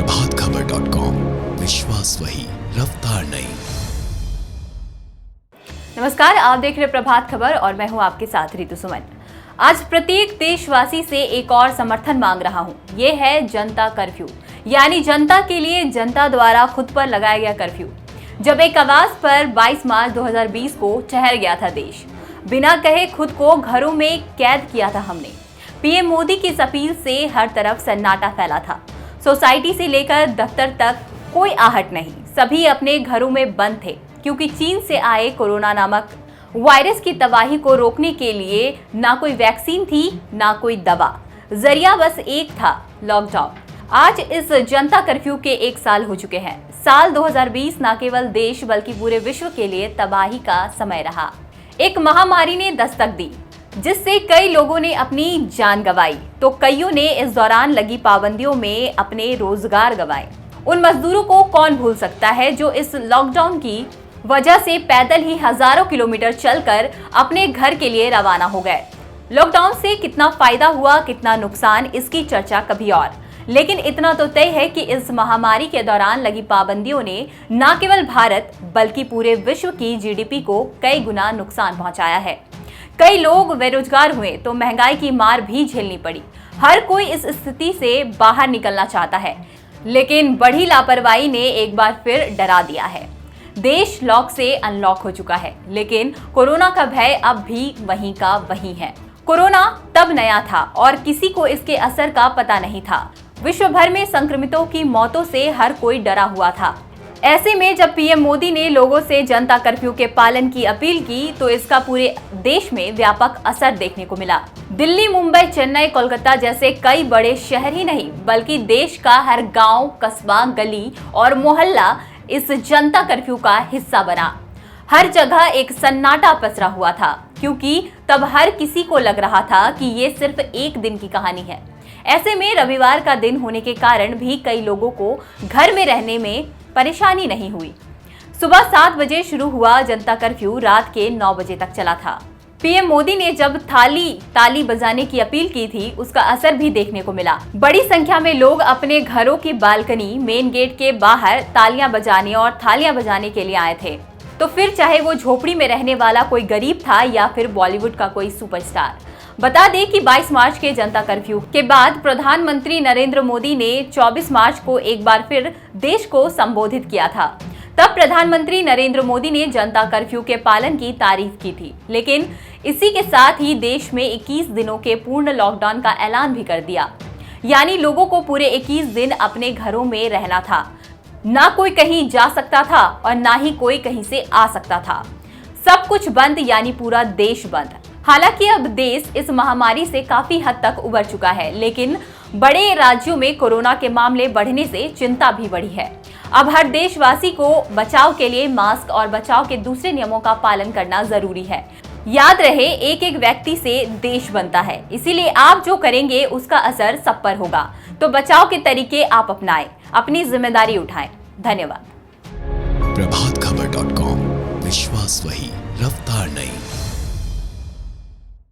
प्रभातखबर.com, विश्वास वही, रफ्तार नहीं। नमस्कार, आप देख रहे प्रभात खबर और मैं हूं आपके साथ ऋतु सुमन। आज प्रत्येक देशवासी से एक और समर्थन मांग रहा हूं। ये है जनता कर्फ्यू, यानी जनता के लिए जनता द्वारा खुद पर लगाया गया कर्फ्यू। जब एक आवाज पर 22 मार्च 2020 को ठहर गया था देश, बिना कहे खुद को घरों में कैद किया था हमने। पीएम मोदी की इस अपील से हर तरफ सन्नाटा फैला था। सोसाइटी से लेकर दफ्तर तक कोई आहट नहीं, सभी अपने घरों में बंद थे, क्योंकि चीन से आए कोरोना नामक वायरस की तबाही को रोकने के लिए ना कोई वैक्सीन थी, ना कोई दवा। जरिया बस एक था, लॉकडाउन। आज इस जनता कर्फ्यू के 1 साल हो चुके हैं। साल 2020 न केवल देश बल्कि पूरे विश्व के लिए तबाही का समय रहा। एक महामारी ने दस्तक दी, जिससे कई लोगों ने अपनी जान गंवाई, तो कईयों ने इस दौरान लगी पाबंदियों में अपने रोजगार गंवाए। उन मजदूरों को कौन भूल सकता है जो इस लॉकडाउन की वजह से पैदल ही हजारों किलोमीटर चलकर अपने घर के लिए रवाना हो गए। लॉकडाउन से कितना फायदा हुआ, कितना नुकसान, इसकी चर्चा कभी और। लेकिन इतना तो तय है कि इस महामारी के दौरान लगी पाबंदियों ने न केवल भारत बल्कि पूरे विश्व की जीडीपी को कई गुना नुकसान पहुंचाया है। कई लोग बेरोजगार हुए तो महंगाई की मार भी झेलनी पड़ी। हर कोई इस स्थिति से बाहर निकलना चाहता है, लेकिन बड़ी लापरवाही ने एक बार फिर डरा दिया है। देश लॉक से अनलॉक हो चुका है, लेकिन कोरोना का भय अब भी वहीं का वहीं है। कोरोना तब नया था और किसी को इसके असर का पता नहीं था। विश्व भर में संक्रमितों की मौतों से हर कोई डरा हुआ था। ऐसे में जब पीएम मोदी ने लोगों से जनता कर्फ्यू के पालन की अपील की, तो इसका पूरे देश में व्यापक असर देखने को मिला। दिल्ली, मुंबई, चेन्नई, कोलकाता जैसे कई बड़े शहर ही नहीं, बल्कि देश का हर गांव, कस्बा, गली और मोहल्ला इस जनता कर्फ्यू का हिस्सा बना। हर जगह एक सन्नाटा पसरा हुआ था, क्योंकि तब हर किसी को लग रहा था कि ये सिर्फ एक दिन की कहानी है। ऐसे में रविवार का दिन होने के कारण भी कई लोगों को घर में रहने में परेशानी नहीं हुई। सुबह 7 बजे शुरू हुआ जनता कर्फ्यू रात के 9 बजे तक चला था। पीएम मोदी ने जब ताली बजाने की अपील की थी, उसका असर भी देखने को मिला। बड़ी संख्या में लोग अपने घरों की बालकनी, मेन गेट के बाहर तालियां बजाने और थालियां बजाने के लिए आए थे। तो फिर चाहे वो झोपड़ी में रहने वाला कोई गरीब था या फिर बॉलीवुड का कोई सुपरस्टार। बता दें कि 22 मार्च के जनता कर्फ्यू के बाद प्रधानमंत्री नरेंद्र मोदी ने 24 मार्च को एक बार फिर देश को संबोधित किया था। तब प्रधानमंत्री नरेंद्र मोदी ने जनता कर्फ्यू के पालन की तारीफ की थी, लेकिन इसी के साथ ही देश में 21 दिनों के पूर्ण लॉकडाउन का ऐलान भी कर दिया। यानी लोगों को पूरे 21 दिन अपने घरों में रहना था। ना कोई कहीं जा सकता था और ना ही कोई कहीं से आ सकता था। सब कुछ बंद, यानी पूरा देश बंद। हालांकि अब देश इस महामारी से काफी हद तक उबर चुका है, लेकिन बड़े राज्यों में कोरोना के मामले बढ़ने से चिंता भी बढ़ी है। अब हर देशवासी को बचाव के लिए मास्क और बचाव के दूसरे नियमों का पालन करना जरूरी है। याद रहे, एक एक व्यक्ति से देश बनता है, इसीलिए आप जो करेंगे उसका असर सब पर होगा। तो बचाव के तरीके आप अपनाएं, अपनी जिम्मेदारी उठाएं। धन्यवाद। प्रभातखबर.com, विश्वास वही, रफ्तार नहीं।